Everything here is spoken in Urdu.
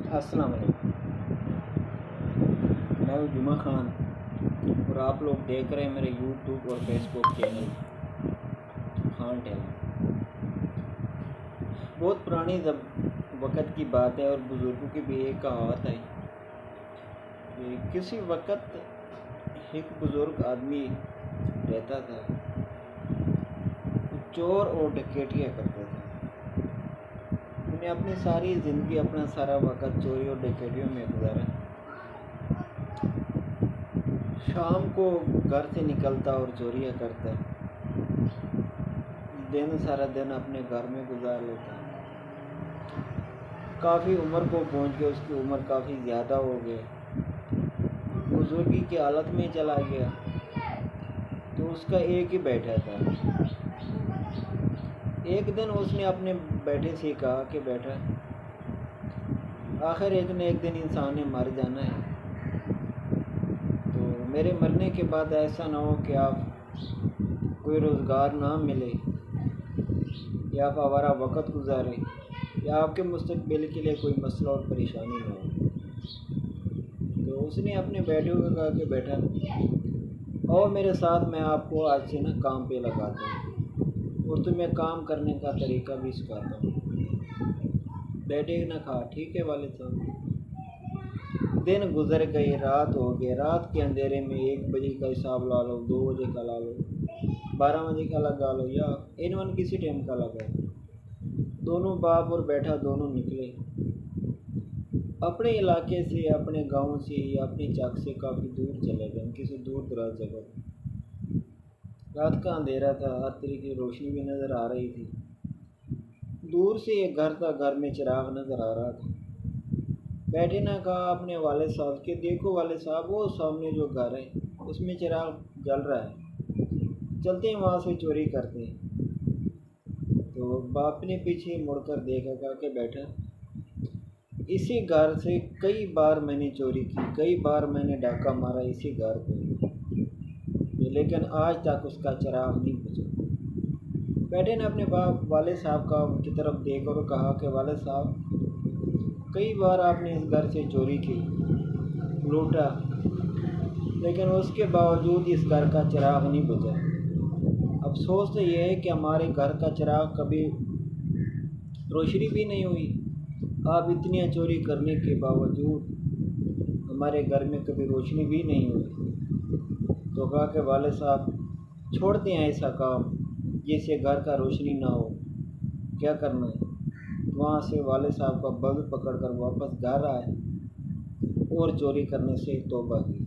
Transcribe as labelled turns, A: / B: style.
A: السلام علیکم، میں ہوں جمعہ خان اور آپ لوگ دیکھ رہے ہیں میرے یوٹیوب اور فیس بک چینل خان ٹیلر۔ بہت پرانی وقت کی بات ہے اور بزرگوں کی بھی ایک کہاوت ہے کہ کسی وقت ایک بزرگ آدمی رہتا تھا، چور اور ڈکیٹیاں کرتا تھا۔ انہیں اپنی ساری زندگی، اپنا سارا وقت چوری اور ڈکیٹیوں میں گزارا۔ شام کو گھر سے نکلتا اور چوریاں کرتا، سارا دن اپنے گھر میں گزار لیتا۔ کافی عمر کو پہنچ گیا، اس کی عمر کافی زیادہ ہو گئی، بزرگی کی حالت میں چلا گیا۔ تو اس کا ایک ہی بیٹا تھا۔ ایک دن اس نے اپنے بیٹے سے کہا کہ بیٹا، آخر ایک نہ ایک دن انسان نے مر جانا ہے، تو میرے مرنے کے بعد ایسا نہ ہو کہ آپ کوئی روزگار نہ ملے یا آپ آوارہ وقت گزارے یا آپ کے مستقبل کے لیے کوئی مسئلہ اور پریشانی نہ ہو۔ تو اس نے اپنے بیٹے کو کہا کہ بیٹا اور میرے ساتھ، میں آپ کو آج سے کام پہ لگاتا ہوں اور تمہیں کام کرنے کا طریقہ بھی سکھاتا ہوں۔ بیٹے نے کہا ٹھیک ہے والد صاحب۔ دن گزر گئی، رات ہو گئی۔ رات کے اندھیرے میں 1 بجے کا حساب لا لو، 2 بجے کا لا لو، 12 بجے کا لگا لو یا اینون کسی ٹائم کا لگا لو۔ دونوں باپ اور بیٹا دونوں نکلے اپنے علاقے سے، اپنے گاؤں سے یا اپنی چاک سے کافی دور چلے گئے، کسی دور دراز جگہ پر۔ رات کا اندھیرا تھا، ہر طرح کی روشنی بھی نظر آ رہی تھی۔ دور سے ایک گھر تھا، گھر میں چراغ نظر آ رہا تھا۔ بیٹے نے کہا اپنے والد صاحب کہ دیکھو والد صاحب، وہ سامنے جو گھر ہے اس میں چراغ جل رہا ہے، چلتے ہیں وہاں سے چوری کرتے ہیں۔ تو باپ نے پیچھے مڑ کر دیکھا، کہا کہ بیٹا، اسی گھر سے کئی بار میں نے چوری کی، کئی بار میں نے ڈاکہ مارا اسی گھر پہ، لیکن آج تک اس کا چراغ نہیں بجھا۔ بیٹے نے اپنے والد صاحب کی طرف دیکھ کر کہا کہ والد صاحب، کئی بار آپ نے اس گھر سے چوری کی، لوٹا، لیکن اس کے باوجود اس گھر کا چراغ نہیں بجھا۔ افسوس تو یہ ہے کہ ہمارے گھر کا چراغ کبھی روشنی بھی نہیں ہوئی، آپ اتنی چوری کرنے کے باوجود ہمارے گھر میں کبھی روشنی بھی نہیں ہوئی۔ تو کہا کہ والد صاحب چھوڑتے ہیں ایسا کام جس سے گھر کا روشنی نہ ہو، کیا کرنا ہے۔ وہاں سے والد صاحب کا بل پکڑ کر واپس گھر آئے اور چوری کرنے سے توبہ کی۔